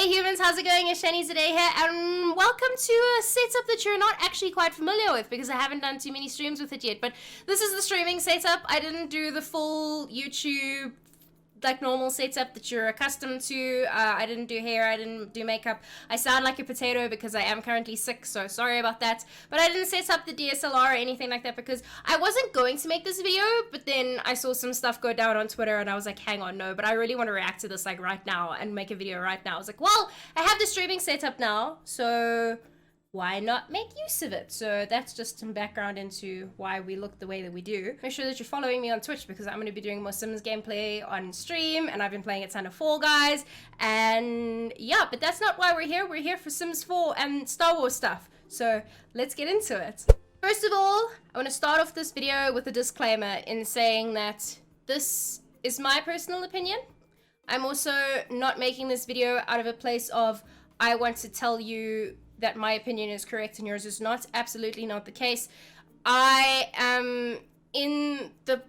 Hey humans, how's it going? It's Shani today here, and welcome to a setup that you're not actually quite familiar with because I haven't done too many streams with it yet, but this is the streaming setup. I didn't do the full YouTube like normal setup that you're accustomed to. I didn't do hair, I didn't do makeup. I sound like a potato because I am currently sick, so sorry about that. But I didn't set up the DSLR or anything like that because I wasn't going to make this video, but then I saw some stuff go down on Twitter and I was like, hang on, no, but I really want to react to this like right now and make a video right now. I was like, well, I have the streaming set up now, so why not make use of it? So that's just some background into why we look the way that we do. Make sure that you're following me on Twitch because I'm going to be doing more Sims gameplay on stream, and I've been playing a ton of Fall Guys, and yeah, but that's not why we're here. We're here for Sims 4 and Star Wars stuff. So let's get into it. First of all, I want to start off this video with a disclaimer in saying that this is my personal opinion. I'm also not making this video out of a place of I want to tell you that my opinion is correct and yours is not. Absolutely not the case. I am in the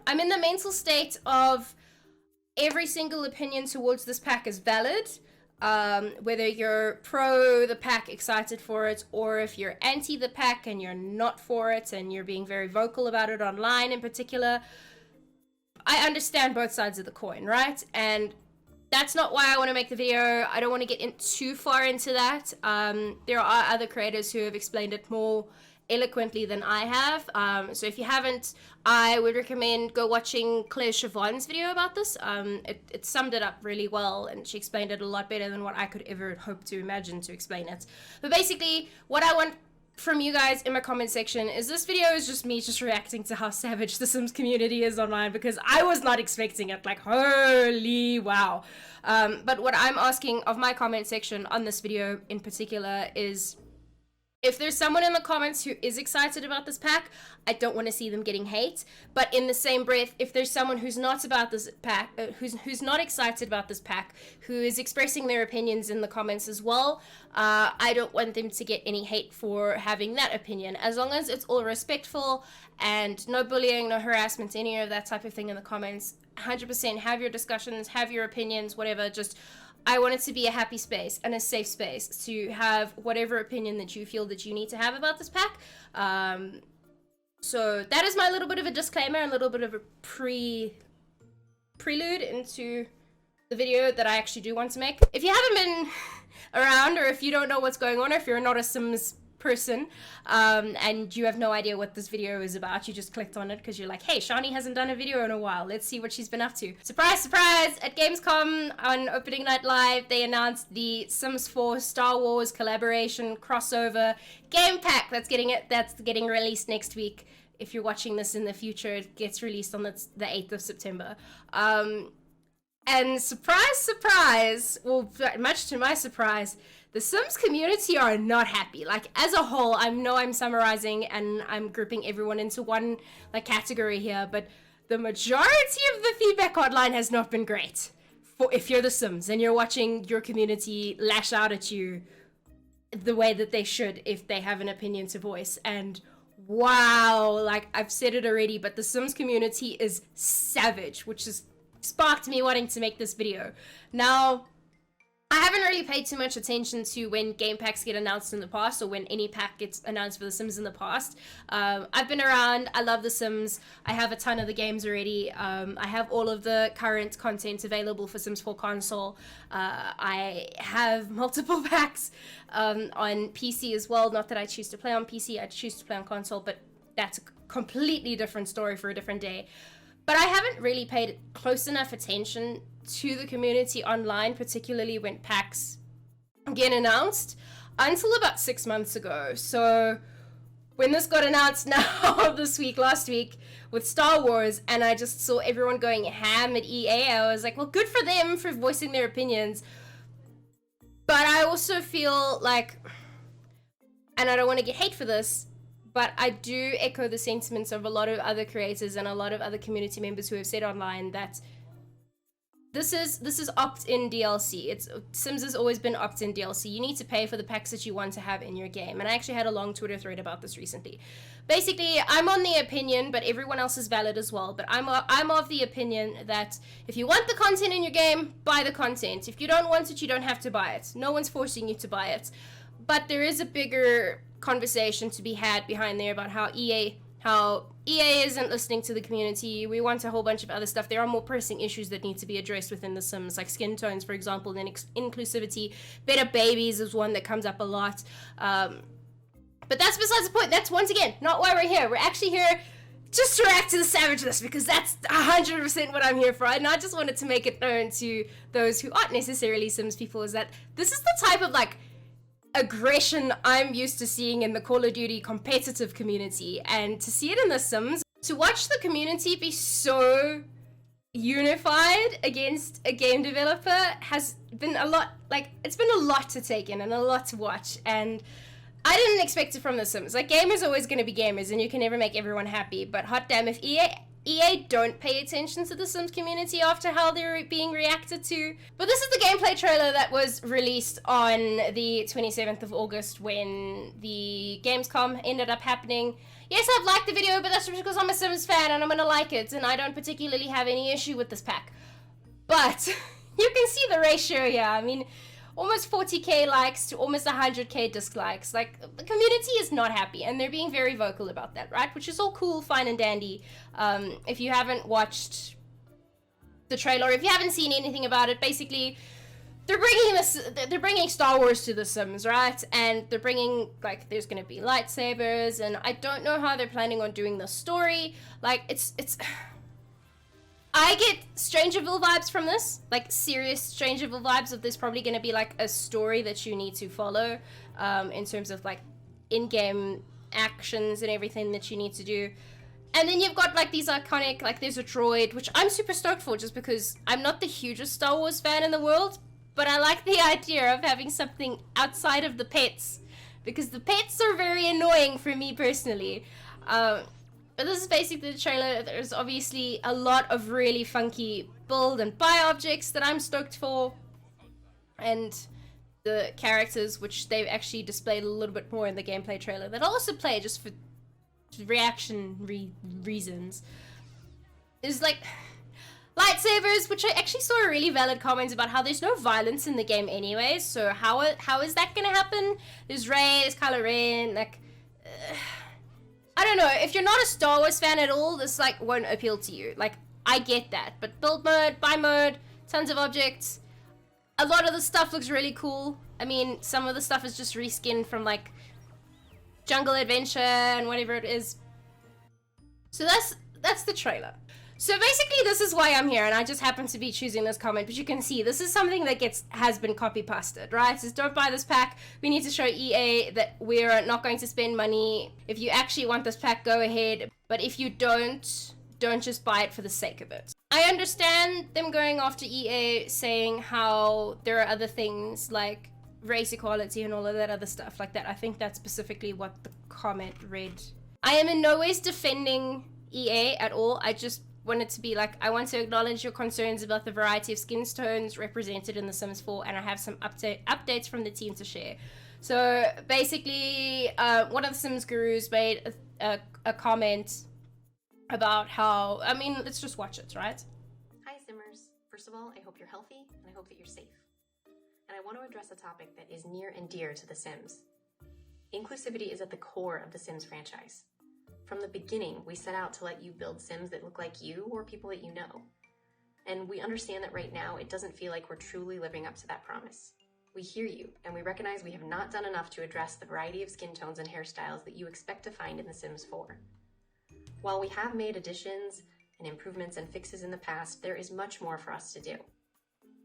mental state of every single opinion towards this pack is valid. Whether you're pro the pack, excited for it, or if you're anti the pack and you're not for it and you're being very vocal about it online in particular, I understand both sides of the coin, right? And that's not why I want to make the video. I don't want to get in too far into that. There are other creators who have explained it more eloquently than I have. So if you haven't, I would recommend go watching Claire Siobhan's video about this. It summed it up really well, and she explained it a lot better than what I could ever hope to imagine to explain it. But basically, what I want from you guys in my comment section is this video is just me just reacting to how savage the Sims community is online, because I was not expecting it. Like, holy wow. But what I'm asking of my comment section on this video in particular is, if there's someone in the comments who is excited about this pack, I don't want to see them getting hate. But in the same breath, if there's someone who's not about this pack, who's not excited about this pack, who is expressing their opinions in the comments as well, I don't want them to get any hate for having that opinion. As long as it's all respectful and no bullying, no harassment, any of that type of thing in the comments, 100% have your discussions, have your opinions, whatever. Just I want it to be a happy space and a safe space to have whatever opinion that you feel that you need to have about this pack. So that is my little bit of a disclaimer, a little bit of a prelude into the video that I actually do want to make. If you haven't been around, or if you don't know what's going on, or if you're not a Sims person and you have no idea what this video is about, you just clicked on it because you're like, hey, Shani hasn't done a video in a while, let's see what she's been up to. Surprise, surprise! At Gamescom on opening night live, they announced the Sims 4 Star Wars collaboration crossover game pack that's getting released next week. If you're watching this in the future, it gets released on the 8th of September. And surprise, surprise, well, much to my surprise, the Sims community are not happy. Like, as a whole, I know I'm summarizing and I'm grouping everyone into one like category here, but the majority of the feedback online has not been great. For if you're the Sims and you're watching your community lash out at you the way that they should if they have an opinion to voice. And wow, like I've said it already, but the Sims community is savage, which has sparked me wanting to make this video. Now, I haven't really paid too much attention to when game packs get announced in the past, or when any pack gets announced for The Sims in the past. I've been around, I love The Sims, I have a ton of the games already, I have all of the current content available for Sims 4 console, I have multiple packs on PC as well. Not that I choose to play on PC, I choose to play on console, but that's a completely different story for a different day. But I haven't really paid close enough attention to the community online, particularly when packs get announced, until about 6 months ago. So when this got announced now last week with Star Wars, and I just saw everyone going ham at EA, I was like, well, good for them for voicing their opinions. But I also feel like, and I don't want to get hate for this, but I do echo the sentiments of a lot of other creators and a lot of other community members who have said online that This is opt-in DLC. Sims has always been opt-in DLC. You need to pay for the packs that you want to have in your game. And I actually had a long Twitter thread about this recently. Basically, I'm on the opinion, but everyone else is valid as well. But I'm of the opinion that if you want the content in your game, buy the content. If you don't want it, you don't have to buy it. No one's forcing you to buy it. But there is a bigger conversation to be had behind there about how EA isn't listening to the community. We want a whole bunch of other stuff. There are more pressing issues that need to be addressed within the Sims, like skin tones, for example, and inclusivity. Better babies is one that comes up a lot. But that's besides the point. That's, once again, not why we're here. We're actually here just to react to the savageness, because that's 100% what I'm here for. And I just wanted to make it known to those who aren't necessarily Sims people, is that this is the type of, like, aggression I'm used to seeing in the Call of Duty competitive community, and to see it in the Sims, to watch the community be so unified against a game developer has been a lot, like, it's been a lot to take in and a lot to watch, and I didn't expect it from the Sims. Like, gamers are always going to be gamers, and you can never make everyone happy, but hot damn, if EA don't pay attention to the Sims community after how they're being reacted to. But this is the gameplay trailer that was released on the 27th of August when the Gamescom ended up happening. Yes, I've liked the video, but that's just because I'm a Sims fan and I'm gonna like it, and I don't particularly have any issue with this pack. But you can see the ratio here. I mean, almost 40k likes to almost 100k dislikes. Like, the community is not happy, and they're being very vocal about that, right? Which is all cool, fine and dandy. If you haven't watched the trailer, if you haven't seen anything about it, basically, they're bringing Star Wars to the Sims, right? And they're bringing, like, there's gonna be lightsabers, and I don't know how they're planning on doing the story. Like, it's I get Strangerville vibes from this, like serious Strangerville vibes of this probably going to be like a story that you need to follow in terms of like in-game actions and everything that you need to do. And then you've got like these iconic, like there's a droid, which I'm super stoked for just because I'm not the hugest Star Wars fan in the world, but I like the idea of having something outside of the pets, because the pets are very annoying for me personally. But this is basically the trailer. There's obviously a lot of really funky build and buy objects that I'm stoked for. And the characters, which they've actually displayed a little bit more in the gameplay trailer, that I'll also play just for reaction reasons. There's like lightsabers, which I actually saw a really valid comment about how there's no violence in the game anyways. So how is that gonna happen? There's Rey, there's Kylo Ren, like... I don't know, if you're not a Star Wars fan at all, this like won't appeal to you. Like, I get that, but build mode, buy mode, tons of objects. A lot of the stuff looks really cool. I mean, some of the stuff is just reskinned from like Jungle Adventure and whatever it is. So that's the trailer. So basically this is why I'm here, and I just happen to be choosing this comment, but you can see this is something that has been copy pasted, right? It says, don't buy this pack. We need to show EA that we're not going to spend money. If you actually want this pack, go ahead. But if you don't just buy it for the sake of it. I understand them going after EA, saying how there are other things like race equality and all of that other stuff like that. I think that's specifically what the comment read. I am in no ways defending EA at all. I just want it to be like, I want to acknowledge your concerns about the variety of skin tones represented in The Sims 4, and I have some updates from the team to share. So basically, one of the Sims gurus made a comment about how, I mean, let's just watch it, right? Hi Simmers. First of all, I hope you're healthy, and I hope that you're safe. And I want to address a topic that is near and dear to The Sims. Inclusivity is at the core of the Sims franchise. From the beginning, we set out to let you build Sims that look like you or people that you know. And we understand that right now, it doesn't feel like we're truly living up to that promise. We hear you, and we recognize we have not done enough to address the variety of skin tones and hairstyles that you expect to find in The Sims 4. While we have made additions and improvements and fixes in the past, there is much more for us to do.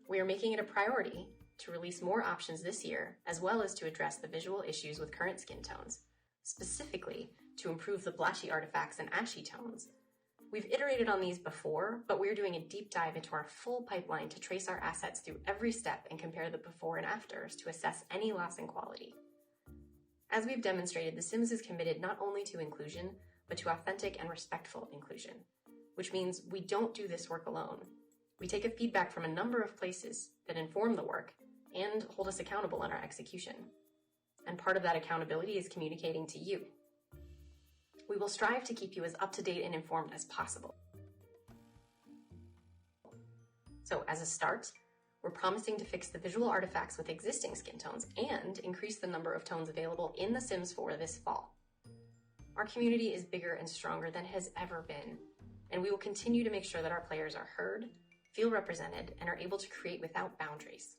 We are making it a priority to release more options this year, as well as to address the visual issues with current skin tones, specifically to improve the blushy artifacts and ashy tones. We've iterated on these before, but we're doing a deep dive into our full pipeline to trace our assets through every step and compare the before and afters to assess any loss in quality. As we've demonstrated, The Sims is committed not only to inclusion, but to authentic and respectful inclusion, which means we don't do this work alone. We take a feedback from a number of places that inform the work and hold us accountable in our execution. And part of that accountability is communicating to you. We will strive to keep you as up-to-date and informed as possible. So as a start, we're promising to fix the visual artifacts with existing skin tones and increase the number of tones available in The Sims 4 this fall. Our community is bigger and stronger than it has ever been, and we will continue to make sure that our players are heard, feel represented, and are able to create without boundaries.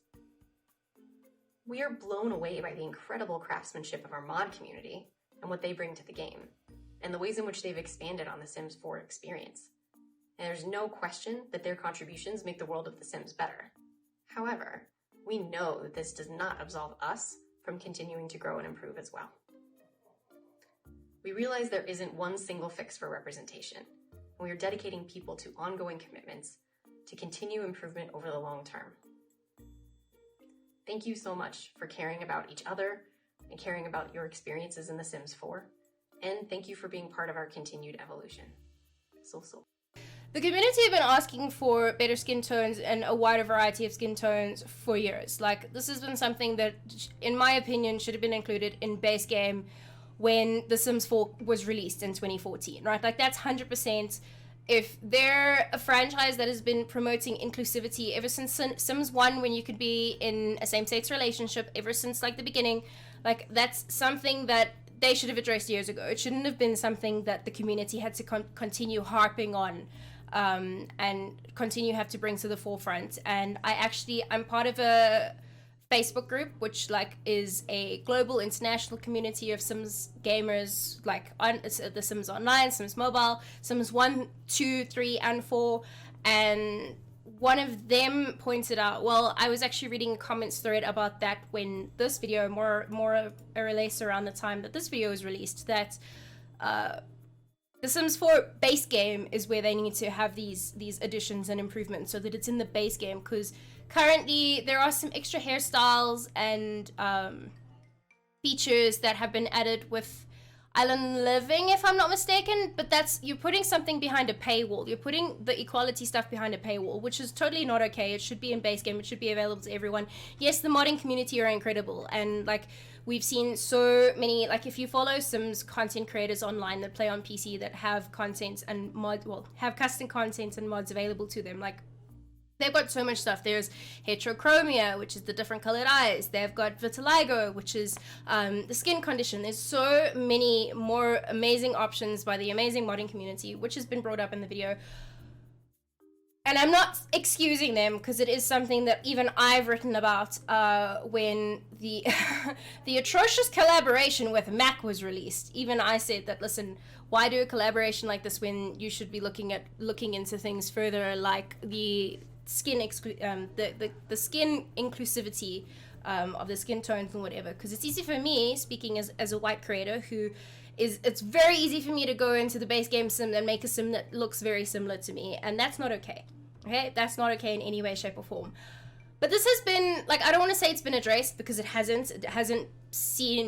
We are blown away by the incredible craftsmanship of our mod community and what they bring to the game, and the ways in which they've expanded on the Sims 4 experience. And there's no question that their contributions make the world of The Sims better. However, we know that this does not absolve us from continuing to grow and improve as well. We realize there isn't one single fix for representation, and we are dedicating people to ongoing commitments to continue improvement over the long term. Thank you so much for caring about each other and caring about your experiences in The Sims 4, and thank you for being part of our continued evolution. So. The community have been asking for better skin tones and a wider variety of skin tones for years. Like, this has been something that, in my opinion, should have been included in base game when The Sims 4 was released in 2014, right? Like, that's 100%. If they're a franchise that has been promoting inclusivity ever since Sims 1, when you could be in a same-sex relationship, ever since, like, the beginning, like, that's something that they should have addressed years ago. It shouldn't have been something that the community had to continue harping on and continue have to bring to the forefront. And I'm part of a Facebook group, which like is a global international community of Sims gamers, like it's the Sims Online, Sims Mobile, Sims 1, 2, 3, and 4. And one of them pointed out, well, I was actually reading a comments thread about that when this video, more or less around the time that this video was released, that the Sims 4 base game is where they need to have these additions and improvements so that it's in the base game, because currently there are some extra hairstyles and features that have been added with Island Living, if I'm not mistaken, but you're putting something behind a paywall. You're putting the equality stuff behind a paywall, which is totally not okay. It should be in base game. It should be available to everyone. Yes, the modding community are incredible, and like we've seen so many, like if you follow Sims content creators online that play on PC that have content and have custom content and mods available to them, like they've got so much stuff. There's heterochromia, which is the different colored eyes. They've got vitiligo, which is the skin condition. There's so many more amazing options by the amazing modding community, which has been brought up in the video. And I'm not excusing them, because it is something that even I've written about when the the atrocious collaboration with Mac was released. Even I said that, listen, why do a collaboration like this when you should be looking into things further, like the skin the skin inclusivity of the skin tones and whatever. Because it's easy for me, speaking as a white creator, it's very easy for me to go into the base game sim and make a sim that looks very similar to me, and that's not okay. Okay, that's not okay in any way, shape, or form. But this has been, like, I don't want to say it's been addressed, because it hasn't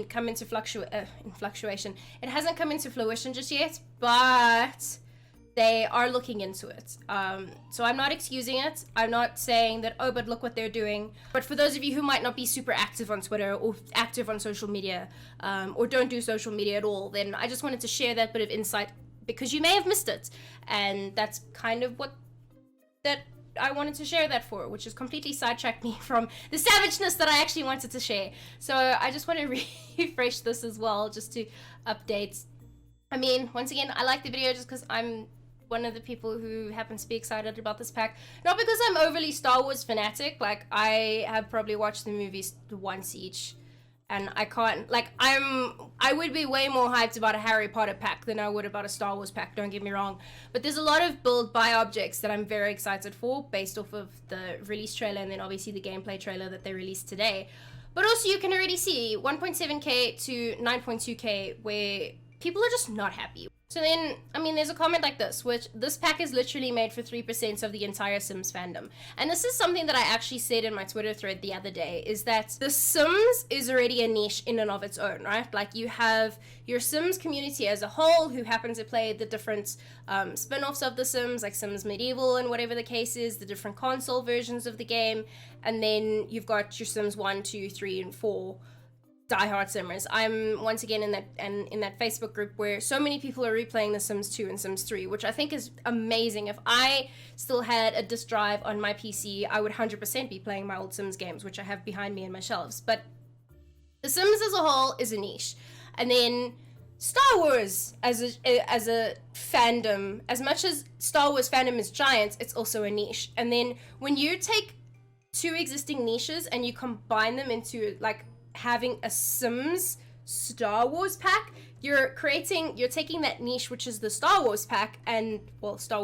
come into fluctuation. It hasn't come into fruition just yet, but they are looking into it. So I'm not excusing it. I'm not saying that, oh, but look what they're doing. But for those of you who might not be super active on Twitter or active on social media, or don't do social media at all, then I just wanted to share that bit of insight, because you may have missed it. And that's kind of what that I wanted to share that for, which has completely sidetracked me from the savageness that I actually wanted to share. So I just want to refresh this as well, just to update. I mean, once again, I like the video just because I'm one of the people who happens to be excited about this pack. Not because I'm overly Star Wars fanatic. Like, I have probably watched the movies once each, and I can't, like, I would be way more hyped about a Harry Potter pack than I would about a Star Wars pack, don't get me wrong. But there's a lot of build by objects that I'm very excited for, based off of the release trailer, and then obviously the gameplay trailer that they released today. But also you can already see 1.7k to 9.2k where people are just not happy. So then, I mean, there's a comment like this, which this pack is literally made for 3% of the entire Sims fandom. And this is something that I actually said in my Twitter thread the other day, is that the Sims is already a niche in and of its own, right? Like, you have your Sims community as a whole who happen to play the different spin-offs of the Sims, like Sims Medieval and whatever the case is, the different console versions of the game. And then you've got your Sims 1, 2, 3, and 4 diehard Simmers. I'm once again in that Facebook group where so many people are replaying the Sims 2 and Sims 3, which I think is amazing. If I still had a disk drive on my PC, I would 100% be playing my old Sims games, which I have behind me in my shelves. But the Sims as a whole is a niche. And then Star Wars as a fandom, as much as Star Wars fandom is giant, it's also a niche. And then when you take two existing niches and you combine them into like having a Sims Star Wars pack, you're taking that niche, which is the Star Wars pack, and the Star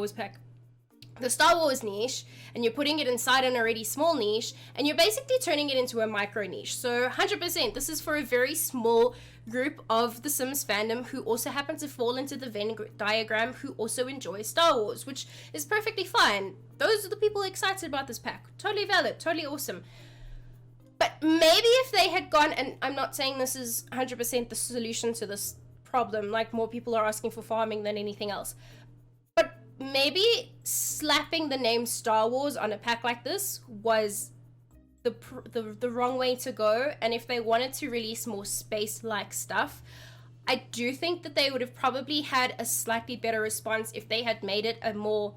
Wars niche, and you're putting it inside an already small niche, and you're basically turning it into a micro niche. So 100%, this is for a very small group of the Sims fandom who also happen to fall into the Venn diagram, who also enjoy Star Wars, which is perfectly fine. Those are the people excited about this pack. Totally valid, totally awesome. But maybe if they had gone, and I'm not saying this is 100% the solution to this problem, like more people are asking for farming than anything else, but maybe slapping the name Star Wars on a pack like this was the wrong way to go. And if they wanted to release more space-like stuff, I do think that they would have probably had a slightly better response if they had made it a more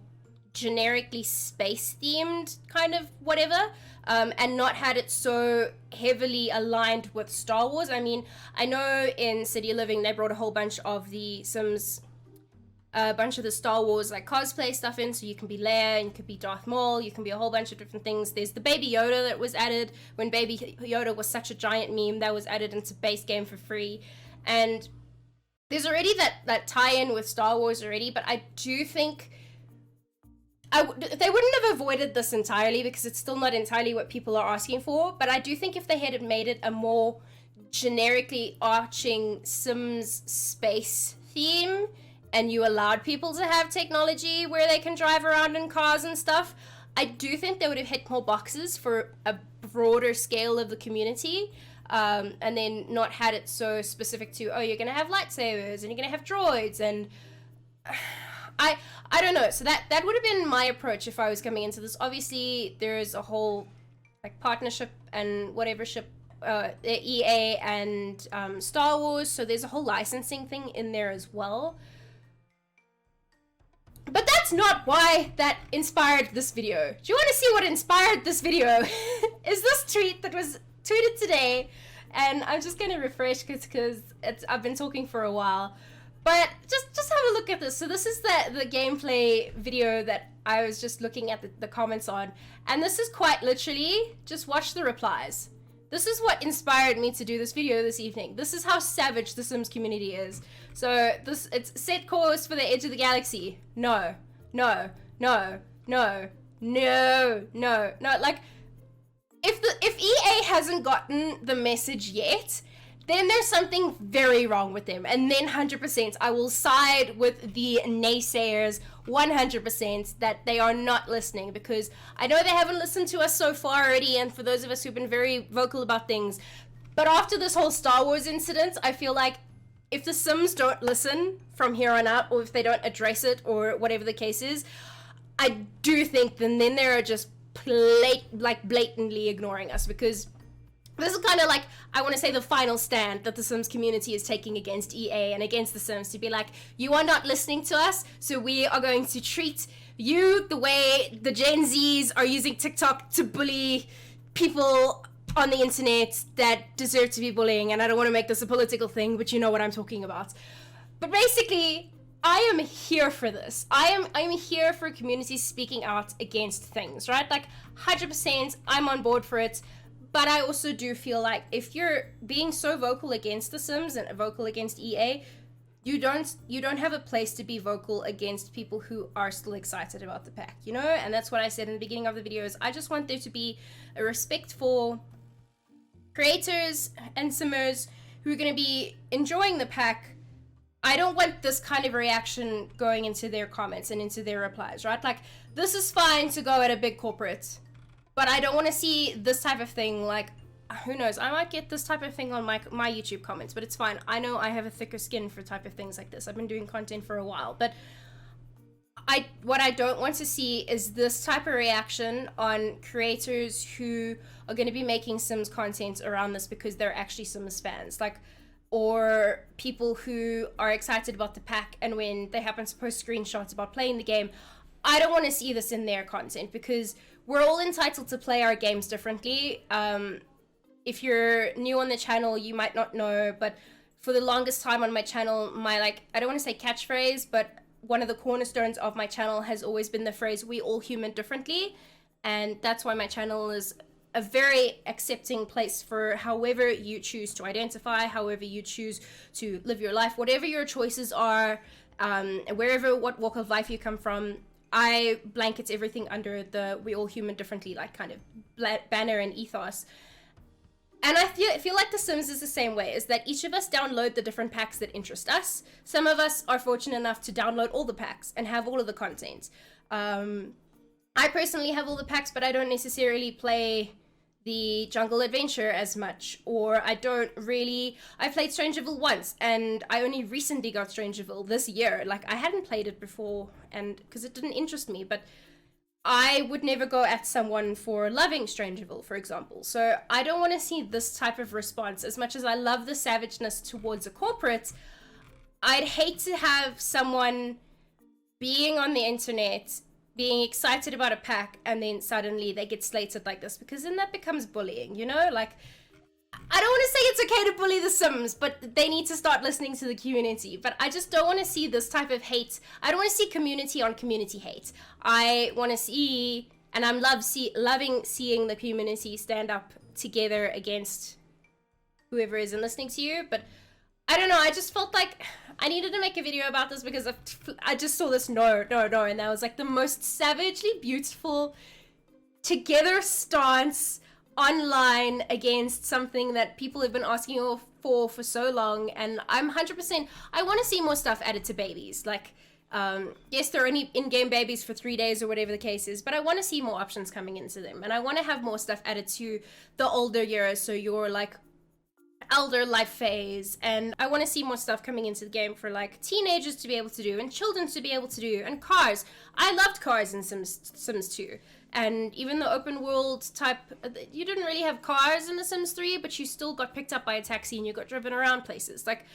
generically space-themed kind of whatever, and not had it so heavily aligned with Star Wars. I mean, I know in City Living they brought a whole bunch of the Sims, a bunch of the Star Wars like cosplay stuff in, so you can be Leia and you can be Darth Maul, you can be a whole bunch of different things. There's the Baby Yoda that was added when Baby Yoda was such a giant meme, that was added into base game for free. And there's already that tie-in with Star Wars already, but I do think they wouldn't have avoided this entirely because it's still not entirely what people are asking for, but I do think if they had made it a more generically arching Sims space theme, and you allowed people to have technology where they can drive around in cars and stuff, I do think they would have hit more boxes for a broader scale of the community, and then not had it so specific to, oh, you're going to have lightsabers and you're going to have droids, and I don't know. So that would have been my approach if I was coming into this. Obviously, there is a whole like partnership and whatever ship, EA and Star Wars, so there's a whole licensing thing in there as well. But that's not why that inspired this video. Do you want to see what inspired this video? Is this tweet that was tweeted today, and I'm just going to refresh because I've been talking for a while. But just have a look at this. So this is the gameplay video that I was just looking at the comments on. And this is quite literally, just watch the replies. This is what inspired me to do this video this evening. This is how savage the Sims community is. So it's set course for the edge of the galaxy. No. Like, if EA hasn't gotten the message yet, then there's something very wrong with them. And then 100% I will side with the naysayers 100% that they are not listening, because I know they haven't listened to us so far already, and for those of us who've been very vocal about things. But after this whole Star Wars incident, I feel like if the Sims don't listen from here on out, or if they don't address it, or whatever the case is, I do think then they're just blatantly ignoring us, because this is kind of like, I want to say, the final stand that the Sims community is taking against EA and against the Sims, to be like, you are not listening to us, so we are going to treat you the way the Gen Zs are using TikTok to bully people on the internet that deserve to be bullying. And I don't want to make this a political thing, but you know what I'm talking about. But basically, I am here for this. I'm here for communities speaking out against things, right? Like, 100% I'm on board for it. But I also do feel like if you're being so vocal against the Sims and vocal against EA, you don't have a place to be vocal against people who are still excited about the pack, you know? And that's what I said in the beginning of the videos. I just want there to be a respect for creators and Simmers who are going to be enjoying the pack I don't want this kind of reaction going into their comments and into their replies, right? Like, this is fine to go at a big corporate, but I don't want to see this type of thing. Like, who knows, I might get this type of thing on my YouTube comments, but it's fine. I know I have a thicker skin for type of things like this. I've been doing content for a while, but what I don't want to see is this type of reaction on creators who are going to be making Sims content around this because they're actually Sims fans, like, or people who are excited about the pack, and when they happen to post screenshots about playing the game, I don't want to see this in their content, because we're all entitled to play our games differently. If you're new on the channel, you might not know, but for the longest time on my channel, my, like, I don't want to say catchphrase, but one of the cornerstones of my channel has always been the phrase, we all human differently. And that's why my channel is a very accepting place for however you choose to identify, however you choose to live your life, whatever your choices are, what walk of life you come from. I blanket everything under the we all human differently, like, kind of banner and ethos. And I feel like The Sims is the same way, is that each of us download the different packs that interest us. Some of us are fortunate enough to download all the packs and have all of the content. I personally have all the packs, but I don't necessarily play the Jungle Adventure as much, or I played Strangerville once, and I only recently got Strangerville this year. Like, I hadn't played it before, and because it didn't interest me, but I would never go at someone for loving Strangerville, for example. So I don't want to see this type of response. As much as I love the savageness towards a corporate, I'd hate to have someone being on the internet, being excited about a pack, and then suddenly they get slated like this, because then that becomes bullying, you know? Like, I don't want to say it's okay to bully the Sims, but they need to start listening to the community. But I just don't want to see this type of hate. I don't want to see community on community hate. I want to see, and I'm loving seeing the community stand up together against whoever isn't listening to you. But I don't know, I just felt like I needed to make a video about this, because I just saw this no, and that was like the most savagely beautiful together stance online against something that people have been asking for so long. And I'm 100%, I want to see more stuff added to babies. Like, yes, they're only in-game babies for 3 days or whatever the case is, but I want to see more options coming into them, and I want to have more stuff added to the older years, so you're like elder life phase, and I want to see more stuff coming into the game for like teenagers to be able to do, and children to be able to do, and cars. I loved cars in Sims 2, and even the open world type, you didn't really have cars in the Sims 3, but you still got picked up by a taxi and you got driven around places. Like,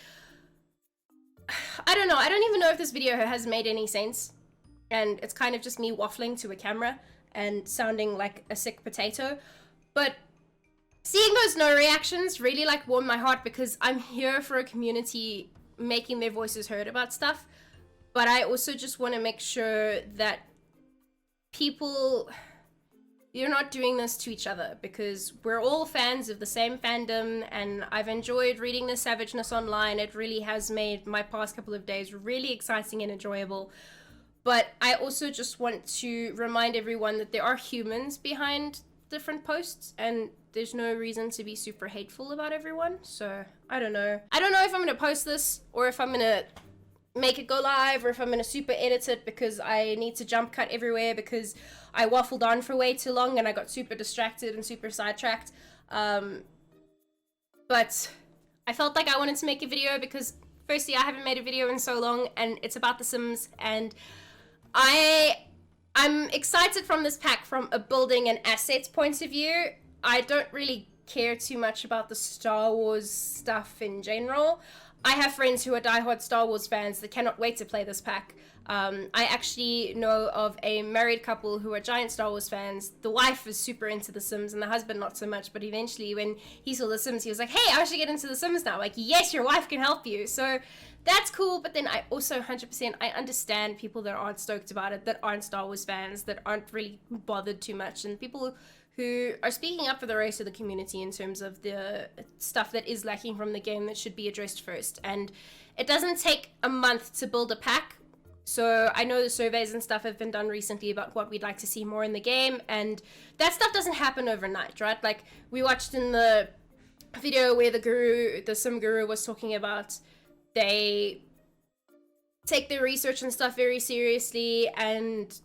I don't know, I don't even know if this video has made any sense, and it's kind of just me waffling to a camera and sounding like a sick potato, but seeing those no reactions really like warmed my heart, because I'm here for a community making their voices heard about stuff. But I also just want to make sure that people, you're not doing this to each other, because we're all fans of the same fandom, and I've enjoyed reading the savageness online. It really has made my past couple of days really exciting and enjoyable. But I also just want to remind everyone that there are humans behind different posts, and there's no reason to be super hateful about everyone. So I don't know if I'm gonna post this, or if I'm gonna make it go live, or if I'm gonna super edit it, because I need to jump cut everywhere because I waffled on for way too long and I got super distracted and super sidetracked. But I felt like I wanted to make a video because firstly, I haven't made a video in so long, and it's about The Sims, and I'm excited from this pack from a building and assets point of view. I don't really care too much about the Star Wars stuff in general. I have friends who are diehard Star Wars fans that cannot wait to play this pack. I actually know of a married couple who are giant Star Wars fans. The wife is super into The Sims and the husband not so much, but eventually when he saw The Sims, he was like, hey, I should get into The Sims now. Like, yes, your wife can help you. So that's cool, but then I also 100%, I understand people that aren't stoked about it, that aren't Star Wars fans, that aren't really bothered too much, and people who are speaking up for the rest of the community in terms of the stuff that is lacking from the game that should be addressed first. And it doesn't take a month to build a pack. So I know the surveys and stuff have been done recently about what we'd like to see more in the game, and that stuff doesn't happen overnight, right? Like, we watched in the video where the Sim Guru was talking about they take their research and stuff very seriously, and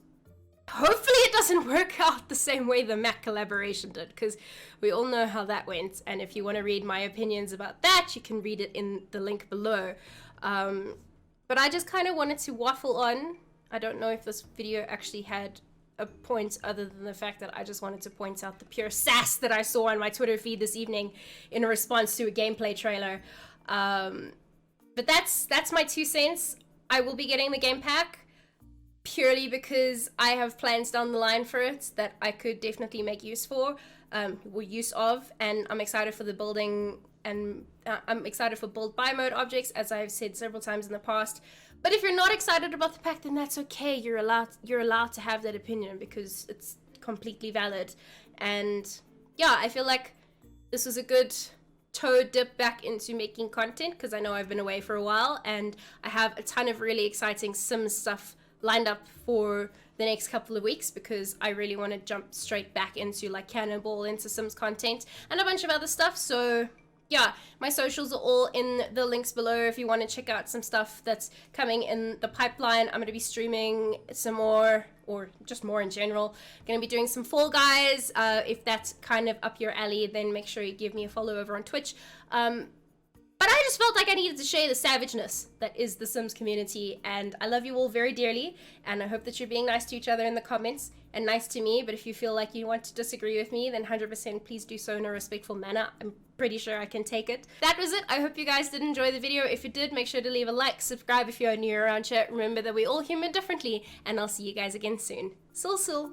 hopefully it doesn't work out the same way the Mac collaboration did, because we all know how that went. And if you want to read my opinions about that, you can read it in the link below. But I just kind of wanted to waffle on. I don't know if this video actually had a point other than the fact that I just wanted to point out the pure sass that I saw on my Twitter feed this evening in response to a gameplay trailer. But that's my 2 cents. I will be getting the game pack purely because I have plans down the line for it that I could definitely make use of, and I'm excited for the building, and I'm excited for build buy mode objects, as I've said several times in the past. But if you're not excited about the pack, then that's okay. You're allowed to have that opinion, because it's completely valid. And yeah, I feel like this was a good toe dip back into making content, because I know I've been away for a while, and I have a ton of really exciting Sims stuff lined up for the next couple of weeks, because I really want to jump straight back into like cannonball into Sims content and a bunch of other stuff. So yeah, my socials are all in the links below if you want to check out some stuff that's coming in the pipeline. I'm going to be streaming some more, or just more in general. Going to be doing some Fall Guys. If that's kind of up your alley, then make sure you give me a follow over on Twitch. But I just felt like I needed to share the savageness that is the Sims community, and I love you all very dearly, and I hope that you're being nice to each other in the comments, and nice to me. But if you feel like you want to disagree with me, then 100% please do so in a respectful manner. I'm pretty sure I can take it. That was it. I hope you guys did enjoy the video. If you did, make sure to leave a like, subscribe if you're new around here. Remember that we all human differently, and I'll see you guys again soon. Sul.